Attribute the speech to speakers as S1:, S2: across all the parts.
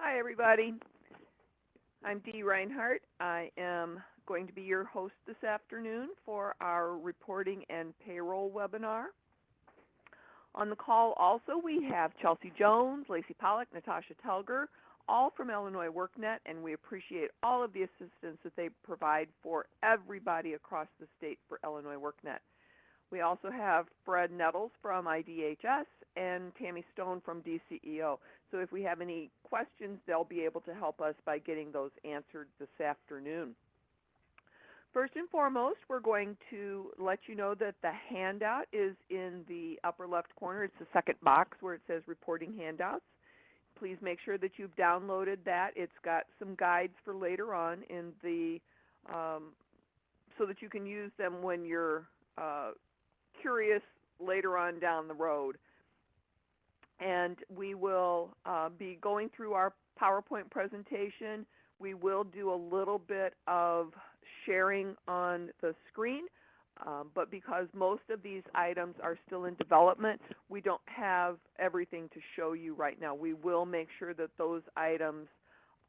S1: Hi, everybody. I'm Dee Reinhardt. I am going to be your host this afternoon for our reporting and payroll webinar. On the call also we have Chelsea Jones, Lacey Pollock, Natasha Telger, all from Illinois WorkNet, and we appreciate all of the assistance that they provide for everybody across the state for Illinois WorkNet. We also have Fred Nettles from IDHS and Tammy Stone from DCEO. So if we have any questions, they'll be able to help us by getting those answered this afternoon. First and foremost, we're going to let you know that the handout is in the upper left corner. It's the second box where it says Reporting Handouts. Please make sure that you've downloaded that. It's got some guides for later on in the so that you can use them when you're curious later on down the road. And we will be going through our PowerPoint presentation. We will do a little bit of sharing on the screen, but because most of these items are still in development, we don't have everything to show you right now. We will make sure that those items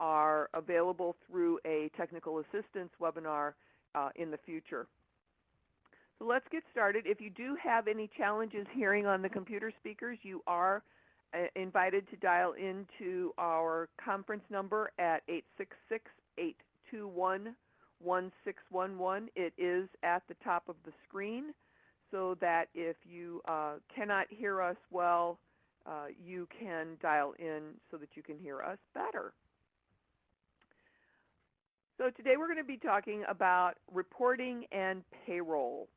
S1: are available through a technical assistance webinar in the future. So let's get started. If you do have any challenges hearing on the computer speakers, you are invited to dial into our conference number at 866-821-1611. It is at the top of the screen, so that if you cannot hear us well, you can dial in so that you can hear us better. So today we're going to be talking about reporting and payroll.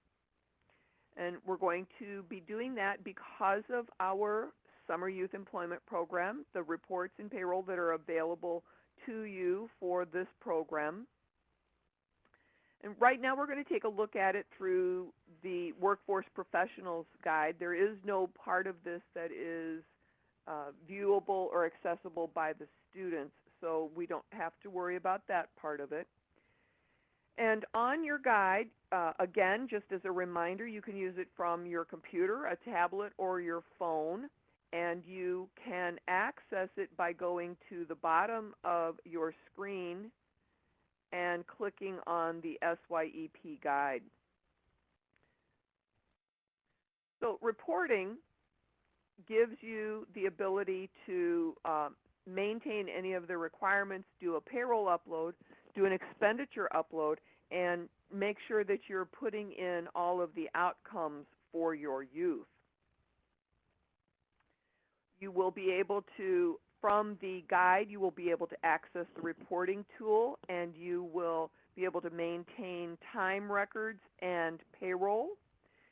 S1: And we're going to be doing that because of our Summer Youth Employment Program, the reports and payroll that are available to you for this program. And right now we're going to take a look at it through the Workforce Professionals Guide. There is no part of this that is viewable or accessible by the students, so we don't have to worry about that part of it. And on your guide, again, just as a reminder, you can use it from your computer, a tablet, or your phone, and you can access it by going to the bottom of your screen and clicking on the SYEP guide. So reporting gives you the ability to maintain any of the requirements, do a payroll upload, do an expenditure upload, and make sure that you're putting in all of the outcomes for your youth. You will be able to, from the guide, you will be able to access the reporting tool, and you will be able to maintain time records and payroll.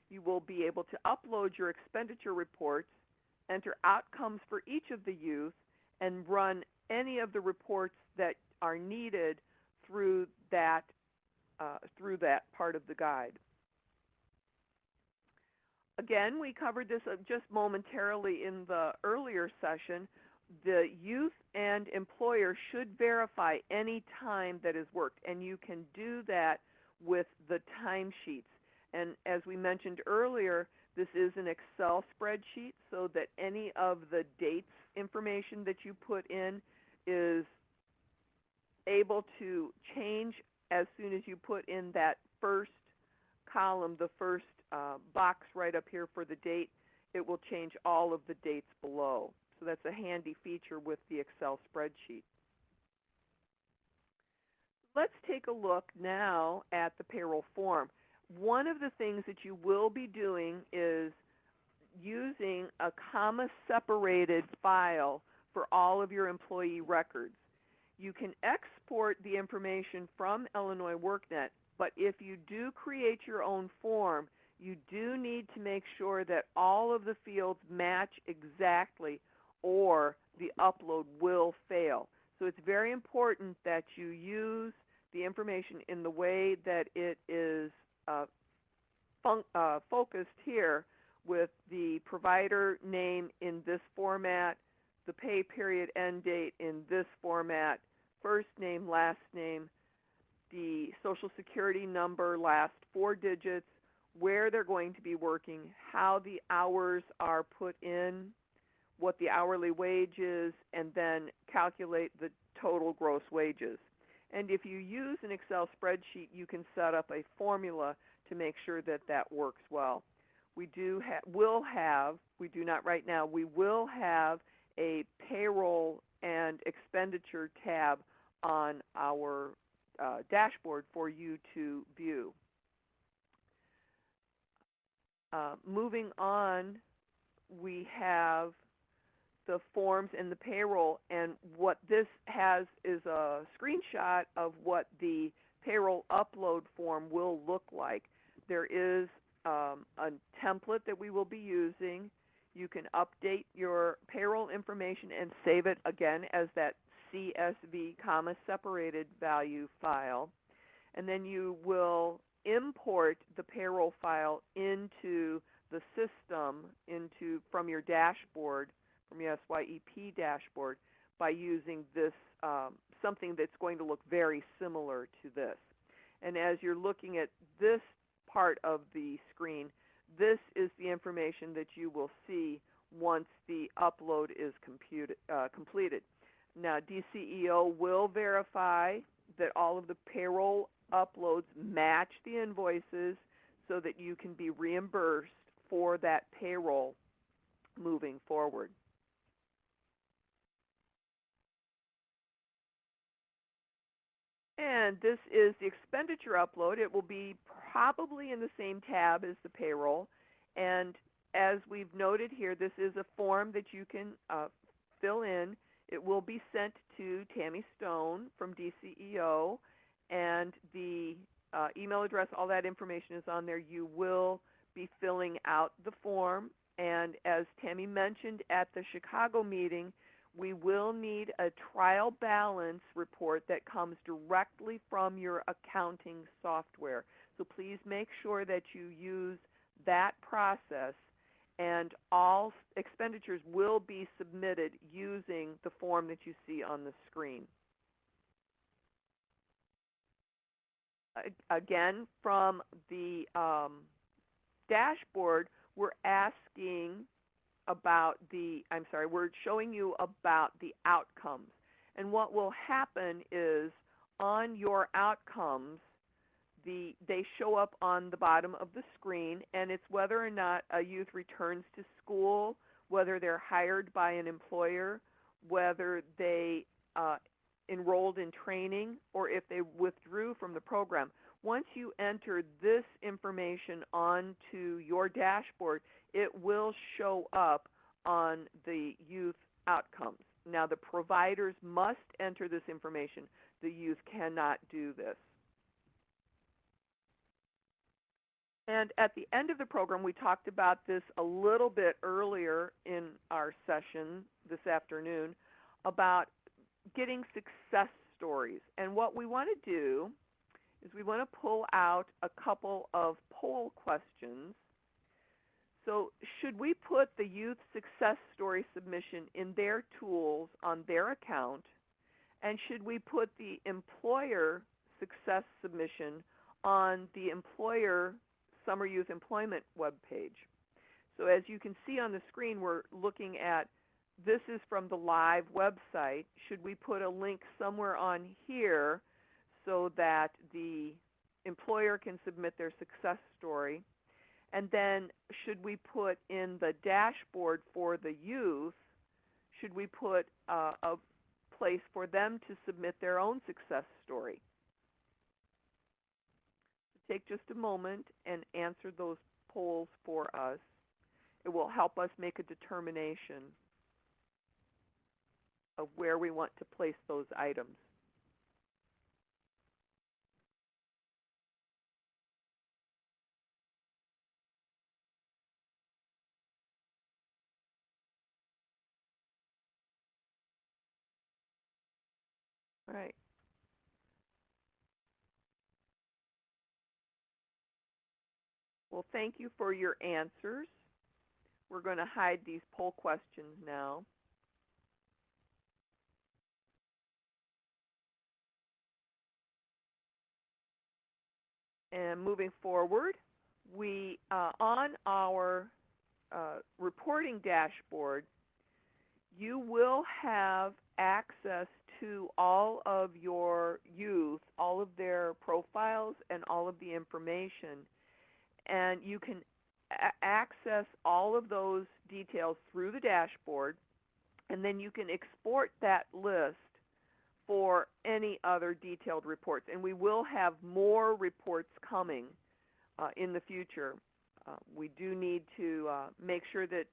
S1: You will be able to upload your expenditure reports, enter outcomes for each of the youth, and run any of the reports that are needed through that part of the guide. Again, we covered this just momentarily in the earlier session. The youth and employer should verify any time that is worked, and you can do that with the timesheets. And as we mentioned earlier, this is an Excel spreadsheet, so that any of the dates information that you put in is able to change as soon as you put in that first column, the first box right up here for the date. It will change all of the dates below. So that's a handy feature with the Excel spreadsheet. Let's take a look now at the payroll form. One of the things that you will be doing is using a comma-separated file for all of your employee records. You can export the information from Illinois WorkNet, but if you do create your own form, you do need to make sure that all of the fields match exactly, or the upload will fail. So it's very important that you use the information in the way that it is focused here, with the provider name in this format, the pay period end date in this format, first name, last name, the Social Security number, last 4 digits, where they're going to be working, how the hours are put in, what the hourly wage is, and then calculate the total gross wages. And if you use an Excel spreadsheet, you can set up a formula to make sure that that works well. We we do not right now, we will have a payroll and expenditure tab on our dashboard for you to view. Moving on, we have the forms and the payroll, and what this has is a screenshot of what the payroll upload form will look like. There is a template that we will be using. You can update your payroll information and save it again as that CSV comma separated value file, and then you will import the payroll file into the system from your dashboard, from your SYEP dashboard, by using this something that's going to look very similar to this. And as you're looking at this part of the screen, this is the information that you will see once the upload is completed. Now, DCEO will verify that all of the payroll uploads match the invoices so that you can be reimbursed for that payroll moving forward. And this is the expenditure upload. It will be probably in the same tab as the payroll. And as we've noted here, this is a form that you can fill in. It will be sent to Tammy Stone from DCEO, and the email address, all that information is on there. You will be filling out the form, and as Tammy mentioned at the Chicago meeting, we will need a trial balance report that comes directly from your accounting software. So please make sure that you use that process, and all expenditures will be submitted using the form that you see on the screen. Again, from the dashboard, we're showing you about the outcomes. And what will happen is on your outcomes, they show up on the bottom of the screen, and it's whether or not a youth returns to school, whether they're hired by an employer, whether they enrolled in training, or if they withdrew from the program. Once you enter this information onto your dashboard, it will show up on the youth outcomes. Now, the providers must enter this information. The youth cannot do this. And at the end of the program, we talked about this a little bit earlier in our session this afternoon about getting success stories. And what we want to do is we want to pull out a couple of poll questions. So should we put the youth success story submission in their tools on their account? And should we put the employer success submission on the employer Summer Youth Employment webpage? So as you can see on the screen, we're looking at, this is from the live website. Should we put a link somewhere on here so that the employer can submit their success story? And then should we put in the dashboard for the youth, should we put a place for them to submit their own success story? Take just a moment and answer those polls for us. It will help us make a determination of where we want to place those items. All right. Well, thank you for your answers. We're going to hide these poll questions now. And moving forward, we on our reporting dashboard, you will have access to all of your youth, all of their profiles and all of the information, and you can access all of those details through the dashboard, and then you can export that list for any other detailed reports. And we will have more reports coming in the future. We do need to make sure that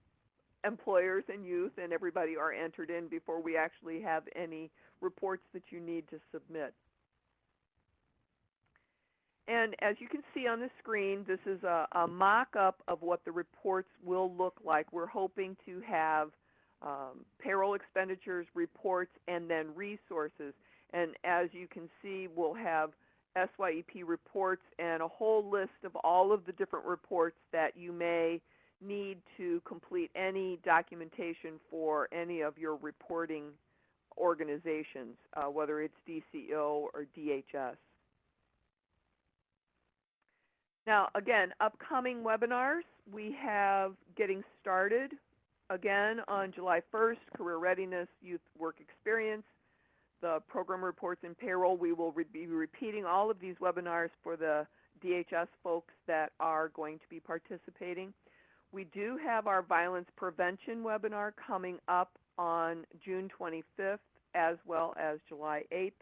S1: employers and youth and everybody are entered in before we actually have any reports that you need to submit. And as you can see on the screen, this is a mock-up of what the reports will look like. We're hoping to have payroll expenditures, reports, and then resources. And as you can see, we'll have SYEP reports and a whole list of all of the different reports that you may need to complete any documentation for any of your reporting organizations, whether it's DCO or DHS. Now, again, upcoming webinars, we have Getting Started, again, on July 1st, Career Readiness, Youth Work Experience, the Program Reports and Payroll. We will be repeating all of these webinars for the DHS folks that are going to be participating. We do have our Violence Prevention webinar coming up on June 25th as well as July 8th,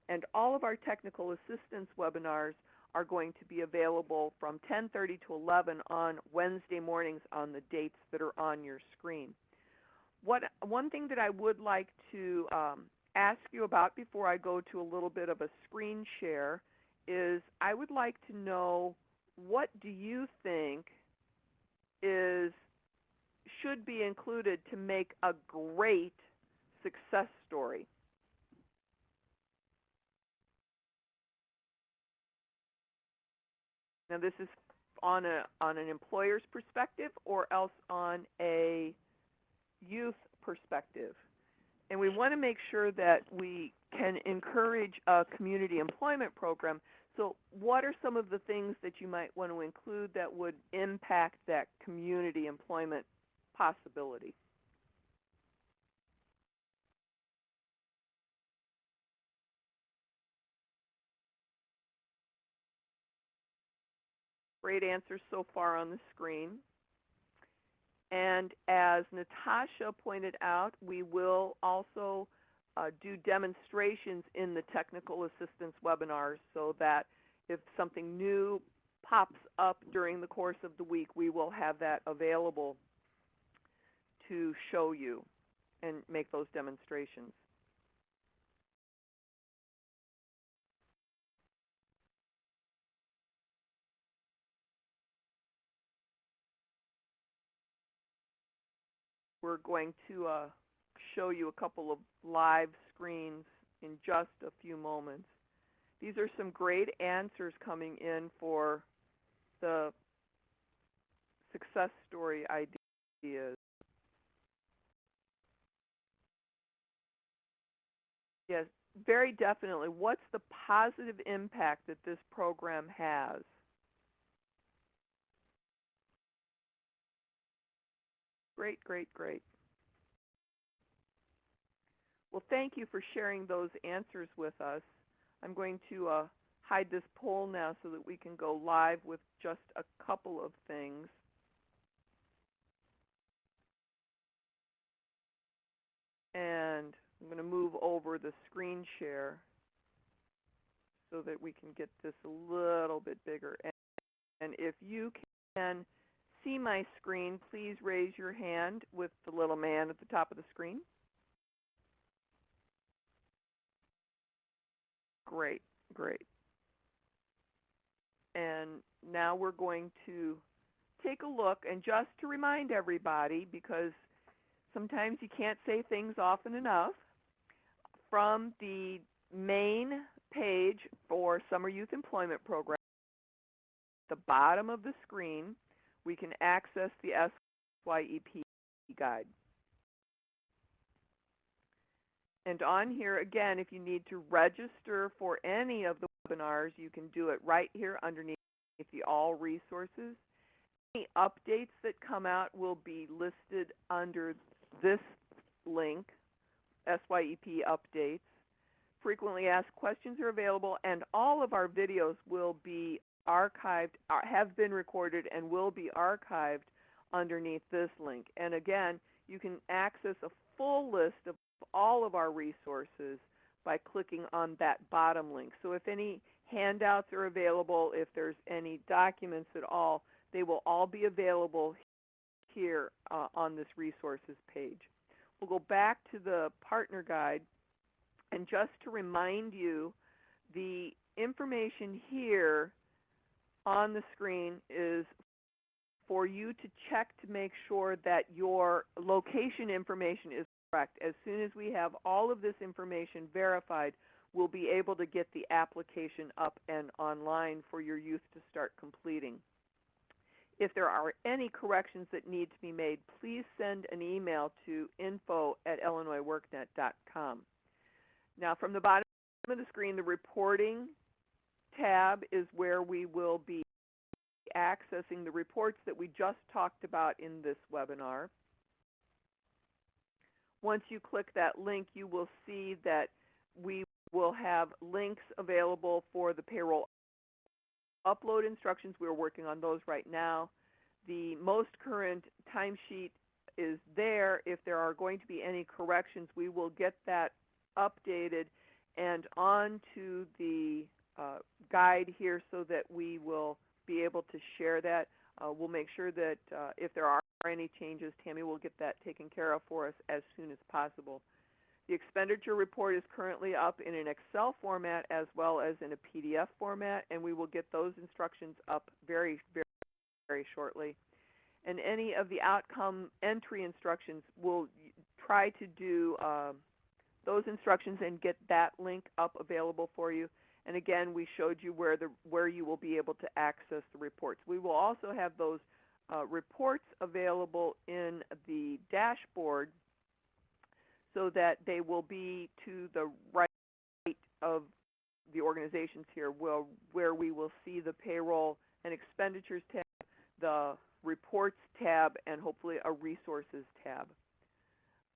S1: and all of our technical assistance webinars are going to be available from 10:30 to 11 on Wednesday mornings on the dates that are on your screen. One thing that I would like to ask you about before I go to a little bit of a screen share is I would like to know, what do you think should be included to make a great success story? Now, this is on an employer's perspective or else on a youth perspective. And we want to make sure that we can encourage a community employment program. So what are some of the things that you might want to include that would impact that community employment possibility? Great answers so far on the screen. And as Natasha pointed out, we will also do demonstrations in the technical assistance webinars so that if something new pops up during the course of the week, we will have that available to show you and make those demonstrations. We're going to show you a couple of live screens in just a few moments. These are some great answers coming in for the success story ideas. Yes, very definitely. What's the positive impact that this program has? Great, great, great. Well, thank you for sharing those answers with us. I'm going to hide this poll now so that we can go live with just a couple of things. And I'm going to move over the screen share so that we can get this a little bit bigger. And if you can see my screen, please raise your hand with the little man at the top of the screen. Great, great. And now we're going to take a look, and just to remind everybody, because sometimes you can't say things often enough, from the main page for Summer Youth Employment Program, at the bottom of the screen, we can access the SYEP guide. And on here, again, if you need to register for any of the webinars, you can do it right here underneath the All Resources. Any updates that come out will be listed under this link, SYEP updates. Frequently asked questions are available, and all of our videos will be archived, have been recorded, and will be archived underneath this link. And again, you can access a full list of all of our resources by clicking on that bottom link. So if any handouts are available, if there's any documents at all, they will all be available here on this resources page. We'll go back to the partner guide, and just to remind you, the information here on the screen is for you to check to make sure that your location information is correct. As soon as we have all of this information verified, we'll be able to get the application up and online for your youth to start completing. If there are any corrections that need to be made, please send an email to info@illinoisworknet.com. Now, from the bottom of the screen, the reporting tab is where we will be accessing the reports that we just talked about in this webinar. Once you click that link, you will see that we will have links available for the payroll upload instructions. We're working on those right now. The most current timesheet is there. If there are going to be any corrections, we will get that updated and onto the guide here so that we will be able to share that. We'll make sure that if there are any changes, Tammy will get that taken care of for us as soon as possible. The expenditure report is currently up in an Excel format as well as in a PDF format, and we will get those instructions up very, very, very shortly. And any of the outcome entry instructions, we'll try to do those instructions and get that link up available for you. And again, we showed you where you will be able to access the reports. We will also have those reports available in the dashboard so that they will be to the right of the organizations here, where we will see the payroll and expenditures tab, the reports tab, and hopefully a resources tab.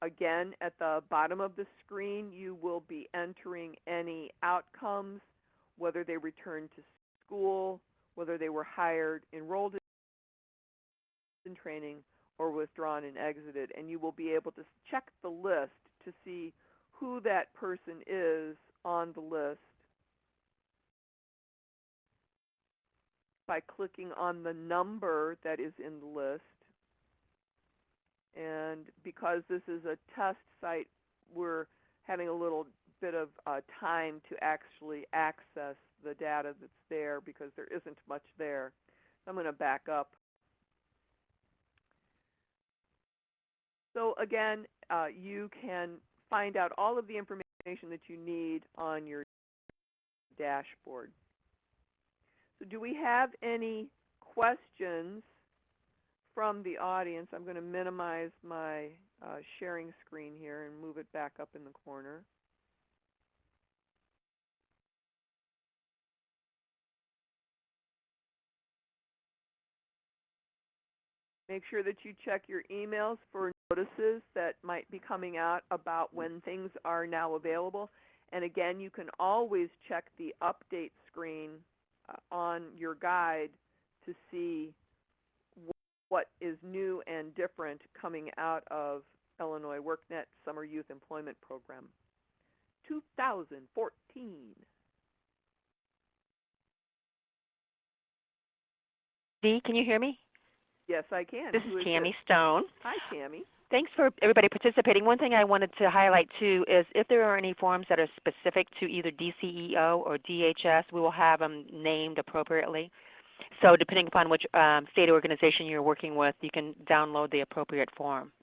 S1: Again, at the bottom of the screen, you will be entering any outcomes, whether they returned to school, whether they were hired, enrolled in training, or withdrawn and exited. And you will be able to check the list to see who that person is on the list by clicking on the number that is in the list. And because this is a test site, we're having a little bit of time to actually access the data that's there because there isn't much there. So I'm going to back up. So again, you can find out all of the information that you need on your dashboard. So do we have any questions from the audience? I'm going to minimize my sharing screen here and move it back up in the corner. Make sure that you check your emails for notices that might be coming out about when things are now available. And again, you can always check the update screen on your guide to see what is new and different coming out of Illinois WorkNet Summer Youth Employment Program 2014.
S2: Dee, can you hear me?
S1: Yes, I can.
S2: This is Tammy Stone.
S1: Hi, Tammy.
S2: Thanks for everybody participating. One thing I wanted to highlight, too, is if there are any forms that are specific to either DCEO or DHS, we will have them named appropriately. So depending upon which state organization you're working with, you can download the appropriate form.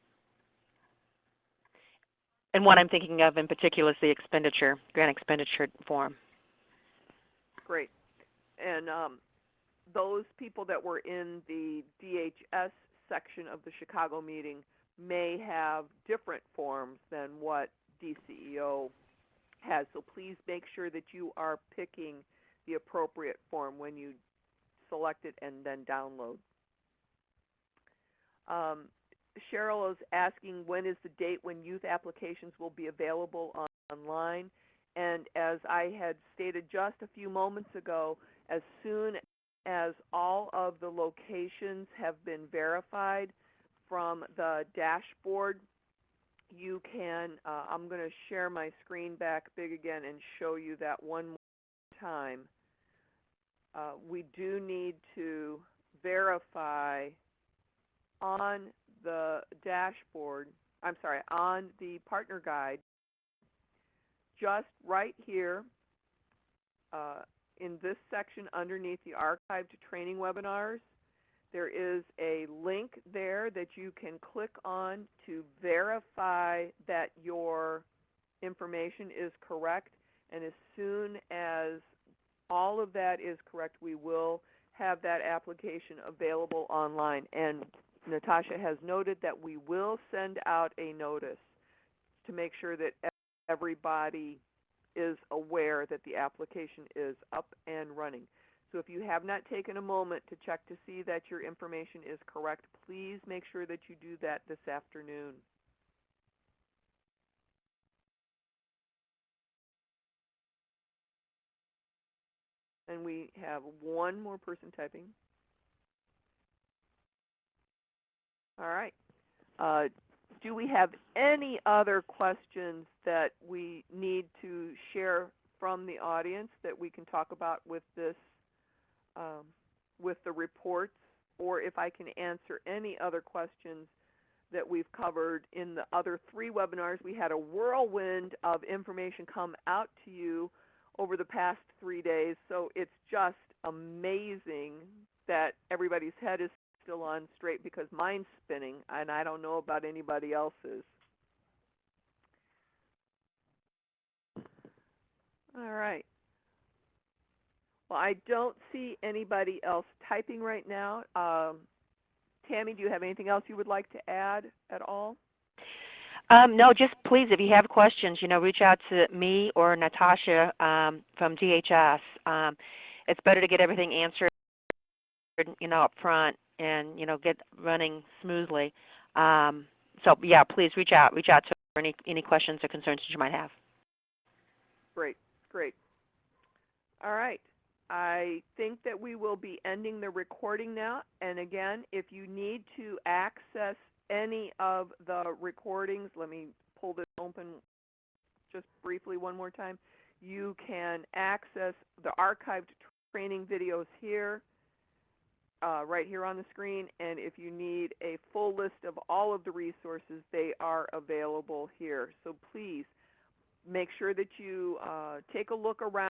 S2: And what I'm thinking of in particular is the grant expenditure form.
S1: Great. And those people that were in the DHS section of the Chicago meeting may have different forms than what DCEO has. So please make sure that you are picking the appropriate form when you select it and then download. Cheryl is asking when is the date when youth applications will be available online. And as I had stated just a few moments ago, as soon as all of the locations have been verified from the dashboard, you can, I'm going to share my screen back big again and show you that one more time. We do need to verify on the dashboard, I'm sorry, on the partner guide, just right here in this section underneath the archived training webinars, there is a link there that you can click on to verify that your information is correct. And as soon as all of that is correct, we will have that application available online. And Natasha has noted that we will send out a notice to make sure that everybody is aware that the application is up and running. So if you have not taken a moment to check to see that your information is correct, please make sure that you do that this afternoon. And we have one more person typing. All right. Do we have any other questions that we need to share from the audience that we can talk about with this, with the reports, or if I can answer any other questions that we've covered in the other 3 webinars? We had a whirlwind of information come out to you over the past 3 days, so it's just amazing that everybody's head is still on straight, because mine's spinning, and I don't know about anybody else's. All right. Well, I don't see anybody else typing right now. Tammy, do you have anything else you would like to add at all?
S2: No, just please, if you have questions, reach out to me or Natasha from DHS. It's better to get everything answered, up front and, get running smoothly. So, yeah, please reach out to any questions or concerns that you might have.
S1: Great, great. All right. I think that we will be ending the recording now. And again, if you need to access any of the recordings, let me pull this open just briefly one more time. You can access the archived training videos here, right here on the screen. And if you need a full list of all of the resources, they are available here. So please make sure that you take a look around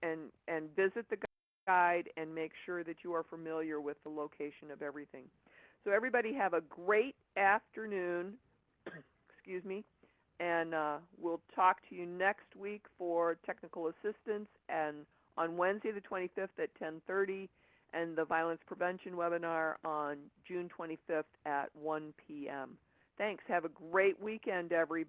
S1: and visit the guide and make sure that you are familiar with the location of everything. So everybody have a great afternoon, excuse me, and we'll talk to you next week for technical assistance, and on Wednesday the 25th at 10:30, and the violence prevention webinar on June 25th at 1 p.m. Thanks. Have a great weekend, everybody.